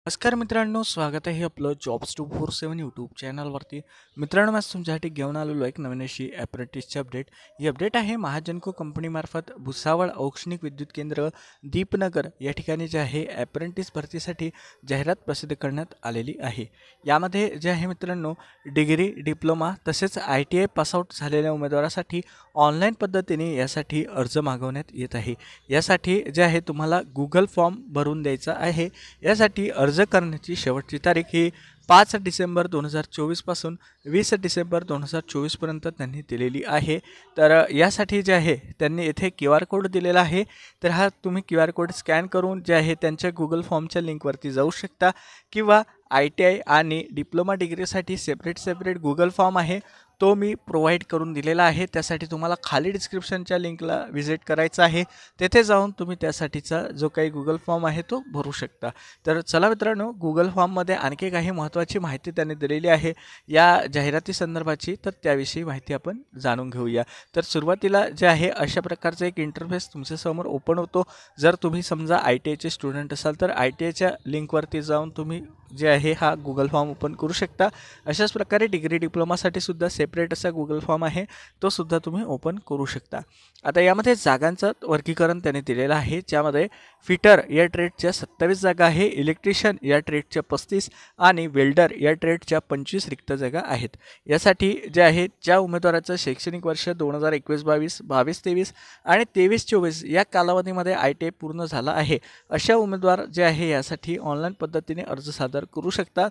नमस्कार मित्रांनो, स्वागत आहे आपलं जॉब्स 247 यूट्यूब चॅनलवरती. मित्रांनो, आज तुमच्यासाठी घेऊन आलेलो एक नवीन अशी ॲप्रेंटिसची अपडेट. ही अपडेट आहे महाजनको कंपनीमार्फत भुसावळ औष्णिक विद्युत केंद्र दीपनगर या ठिकाणी जे आहे ॲप्रेंटिस भरतीसाठी जाहिरात प्रसिद्ध करण्यात आलेली आहे. यामध्ये जे आहे मित्रांनो, डिग्री, डिप्लोमा तसेच ITI पासआउट झालेल्या उमेदवारासाठी ऑनलाईन पद्धतीने यासाठी अर्ज मागवण्यात येत आहे. यासाठी जे आहे तुम्हाला गुगल फॉर्म भरून द्यायचा आहे. यासाठी अर्ज करण्याची शेवटची तारीख ही 5 डिसेंबर 2024 पासून 20 डिसेंबर 2024 पर्यंत त्यांनी दिलेली आहे. तर यासाठी जे आहे त्यांनी येथे QR कोड दिलेला आहे. तर हा तुम्ही QR कोड स्कॅन करून जे आहे त्यांच्या गुगल फॉर्मच्या लिंकवरती जाऊ शकता किंवा ITI आणि डिप्लोमा डिग्रीसाठी सेपरेट गुगल फॉर्म आहे, तो मी प्रोव्हाइड करून दिलेला आहे. त्यासाठी तुम्हाला खाली डिस्क्रिप्शनच्या लिंकला व्हिजिट करायचं आहे. तेथे जाऊन तुम्ही त्यासाठीचा जो काही गुगल फॉर्म आहे तो भरू शकता. तर चला मित्रांनो, गुगल फॉर्ममध्ये आणखी काही महत्त्वाची माहिती त्यांनी दिलेली आहे या जाहिराती संदर्भाची, तर त्याविषयी माहिती आपण जाणून घेऊया. तर सुरुवातीला जे आहे अशा प्रकारचा एक इंटरफेस तुमच्यासमोर ओपन होतो. जर तुम्ही समजा ITIचे स्टुडंट असाल तर ITIच्या लिंकवरती जाऊन तुम्ही जे आहे हा गुगल फॉर्म ओपन करू शकता. अशाच प्रकारे डिग्री डिप्लोमासाठी सुद्धा सेपरेट असा गुगल फॉर्म आहे, तो सुद्धा तुम्ही ओपन करू शकता. आता यामध्ये जागांचं वर्गीकरण त्याने दिलेलं आहे, ज्यामध्ये फिटर या ट्रेडच्या 27 जागा आहे, इलेक्ट्रिशियन या ट्रेडच्या 35 आणि वेल्डर या ट्रेडच्या 25 रिक्त जागा आहेत. यासाठी जे आहे ज्या उमेदवाराचं शैक्षणिक वर्ष 2021-22, 22-23 आणि 23-24 या कालावधीमध्ये ITI पूर्ण झाला आहे, अशा उमेदवार जे आहे यासाठी ऑनलाईन पद्धतीने अर्ज सादर करू शकता.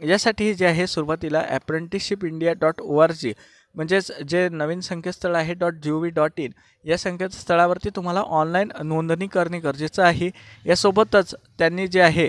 यासाठी जे आहे सुरुवातीला apprenticeshipindia.org म्हणजेच जे नवीन संकेतस्थळ आहे .gov.in या संकेतस्थळावरती तुम्हाला ऑनलाईन नोंदणी करणे गरजेचं आहे. यासोबतच त्यांनी जे आहे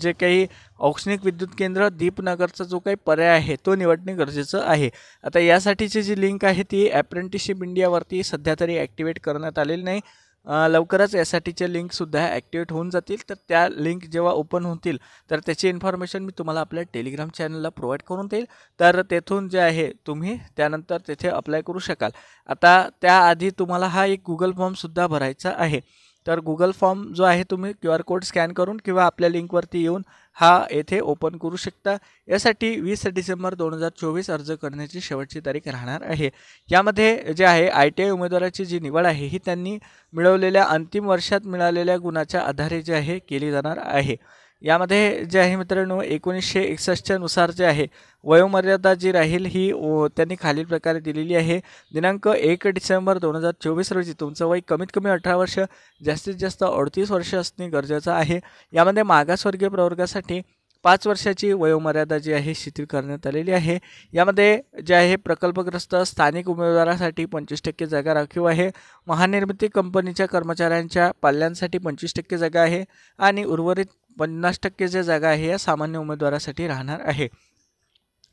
जे काही औष्णिक विद्युत केंद्र दीपनगरचा जो काही पर्याय आहे तो निवडणे गरजेचं आहे. आता यासाठीची जी लिंक आहे ती ॲप्रेंटिसशिप इंडियावरती सध्या तरी ॲक्टिवेट करण्यात आलेली नाही. लवकरच यासाठीच्या लिंकसुद्धा ॲक्टिवेट होऊन जातील. तर त्या लिंक जेव्हा ओपन होतील तर त्याची इन्फॉर्मेशन मी तुम्हाला आपल्या टेलिग्राम चॅनलला प्रोव्हाइड करून देईल. तर तेथून जे आहे तुम्ही त्यानंतर तेथे अप्लाय करू शकाल. आता त्याआधी तुम्हाला हा एक गुगल फॉर्मसुद्धा भरायचा आहे. तर गुगल फॉर्म जो आहे तुम्ही QR कोड स्कॅन करून किंवा आपल्या लिंकवरती येऊन हा येथे ओपन करू शकता. यासाठी 20 डिसेंबर 2024 अर्ज करण्याची शेवटची तारीख राहणार आहे. यामध्ये जे आहे ITI उमेदवाराची जी निवड आहे ही त्यांनी मिळवलेल्या अंतिम वर्षात मिळालेल्या गुणाच्या आधारे जे आहे केली जाणार आहे. यामध्ये जे आहे मित्रांनो 1961च्या नुसार जे आहे वयोमर्यादा जी राहील ही त्यांनी खालील प्रकारे दिलेली आहे. दिनांक 1 डिसेंबर 2024 रोजी तुमचं वय कमीत कमी 18 वर्ष, जास्तीत जास्त 38 वर्ष असणे गरजेचं आहे. यामध्ये मागासवर्गीय प्रवर्गासाठी 5 वर्षाची वयोमर्यादा जी आहे शिथिल करण्यात आलेली आहे. यामध्ये जे आहे प्रकल्पग्रस्त स्थानिक उमेदवारासाठी 25% जागा राखीव आहे. महानिर्मिती कंपनीच्या कर्मचाऱ्यांच्या पाल्यांसाठी 25% जागा आहे आणि उर्वरित 50% जे जागा आहे या सामान्य उमेदवारासाठी राहणार आहे.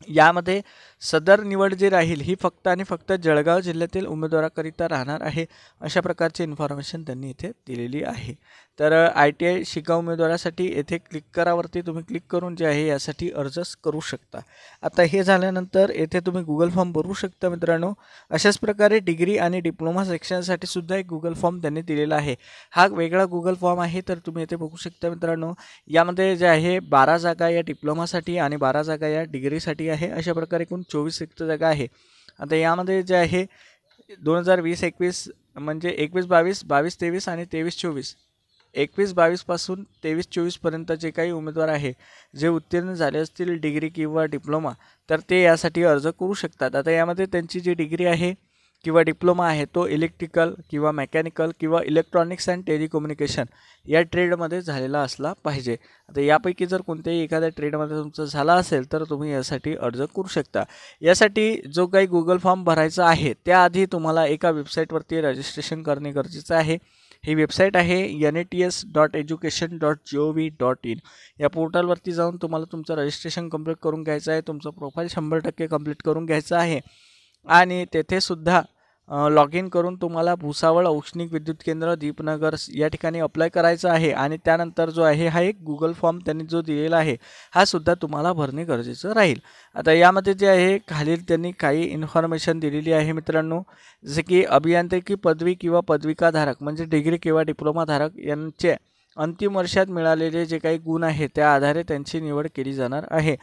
यामध्ये सदर निवड जी राहील ही फक्त आणि फक्त जळगाव जिल्ह्यातील उमेदवाराकरिता राहणार आहे. अशा प्रकारची इन्फॉर्मेशन त्यांनी इथे दिलेली आहे. तर ITI शिकाऊ उमेदवारासाठी येथे क्लिक करावरती तुम्ही क्लिक करून जे आहे यासाठी अर्ज करू शकता. आता हे झाल्यानंतर येथे तुम्ही गुगल फॉर्म भरू शकता मित्रांनो. अशाच प्रकारे डिग्री आणि डिप्लोमा सेक्शनसाठी सुद्धा एक गुगल फॉर्म त्यांनी दिलेला आहे. हा वेगळा गुगल फॉर्म आहे, तर तुम्ही येथे बघू शकता मित्रांनो. यामध्ये जे आहे 12 जागा या डिप्लोमासाठी आणि 12 जागा या डिग्रीसाठी आहे. अशा प्रकारे एकूण 24 रिक्त जागा आहे. आता यामध्ये जे आहे 2020-21 म्हणजे 21-22, 22-23 आणि 23-24, 21-22 पासून 23-24 पर्यंत जे काही उमेदवार आहे जे उत्तीर्ण झाले असतील डिग्री किंवा डिप्लोमा, तर ते यासाठी अर्ज करू शकतात. आता यामध्ये त्यांची जी डिग्री आहे किंवा डिप्लोमा आहे तो इलेक्ट्रिकल किंवा मेकॅनिकल किंवा इलेक्ट्रॉनिक्स अँड टेलिकम्युनिकेशन या ट्रेडमध्ये झालेला असला पाहिजे. आता यापैकी जर कोणत्याही एखाद्या ट्रेडमध्ये तुमचं झाला असेल तर तुम्ही यासाठी अर्ज करू शकता. यासाठी जो काही गुगल फॉर्म भरायचा आहे त्याआधी तुम्हाला एका वेबसाईटवरती रजिस्ट्रेशन करणे गरजेचं आहे. ही वेबसाईट आहे nats.education.gov.in. या पोर्टलवरती जाऊन तुम्हाला तुमचं रजिस्ट्रेशन कंप्लीट करून घ्यायचं आहे. तुमचं प्रोफाईल 100% कंप्लीट करून घ्यायचं आहे आणि तेथे सुद्धा लॉग इन करून तुम्हाला भुसावळ औष्णिक विद्युत केंद्र दीपनगर या ठिकाणी अप्लाय करायचं आहे. आणि त्यानंतर जो आहे हा एक गुगल फॉर्म त्यांनी जो दिलेला आहे हा सुद्धा तुम्हाला भरणे गरजेचं राहील. आता यामध्ये जे आहे खालील त्यांनी काही इन्फॉर्मेशन दिलेली आहे मित्रांनो, जसे की अभियांत्रिकी पदवी किंवा पदविकाधारक म्हणजे डिग्री किंवा डिप्लोमा धारक यांचे अंतिम वर्षात मिळालेले जे काही गुण आहेत त्या आधारे त्यांची निवड केली जाणार आहे.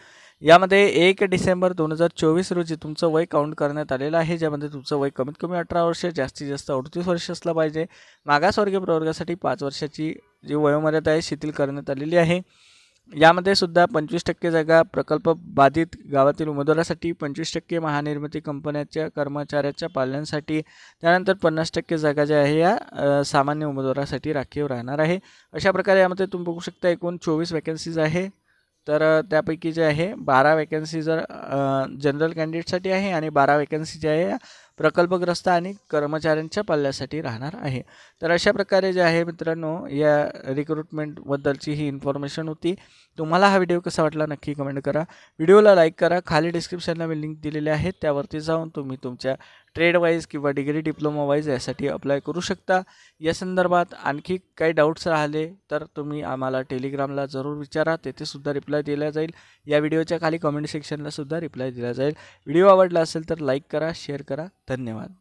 यामध्ये 1 डिसेंबर 2024 रोजी तुमचं वय काउंट करण्यात आलेलं आहे, ज्यामध्ये तुमचं वय कमीत कमी 18 वर्ष, जास्तीत जास्त 38 वर्ष असलं पाहिजे. मागासवर्गीय प्रवर्गासाठी 5 वर्षाची जी वयोमर्यादा आहे शिथिल करण्यात आलेली आहे. यामध्ये सुद्धा 25% जागा प्रकल्प बाधित गावातील उमेदवारासाठी, 25% महानिर्मिती कंपन्यांच्या कर्मचाऱ्याच्या पाल्यांसाठी, त्यानंतर 50% जागा ज्या आहे या सामान्य उमेदवारासाठी राखीव राहणार आहे. अशा प्रकारे यामध्ये तुम्ही बघू शकता एकूण 24 वॅकन्सीज आहे. तर त्यापैकी जे आहे 12 वॅकन्सी जर जनरल कॅन्डिडेटसाठी आहे आणि 12 वॅकन्सी जे आहे प्रकल्पग्रस्त आणि कर्मचाऱ्यांच्या पल्ल्यासाठी राहणार आहे. तर अशा प्रकारे जे आहे मित्रांनो या रिक्रुटमेंटबद्दलची ही इन्फॉर्मेशन होती. तुम्हाला हा व्हिडिओ कसा वाटला नक्की कमेंट करा. व्हिडिओला लाईक करा. खाली डिस्क्रिप्शनला मी लिंक दिलेले आहेत, त्यावरती जाऊन तुम्ही तुमच्या ट्रेड वाईज किंवा डिग्री डिप्लोमा वाईज यासाठी अप्लाय करू शकता. या संदर्भात आणखी काही डाऊट्स राहिले तर तुम्ही आम्हाला टेलिग्रामला जरूर विचारा, तेथे सुद्धा रिप्लाय दिला जाईल. या व्हिडिओच्या खाली कमेंट सेक्शनला सुद्धा रिप्लाय दिला जाईल. व्हिडिओ आवडला असेल तर लाईक करा, शेअर करा. धन्यवाद.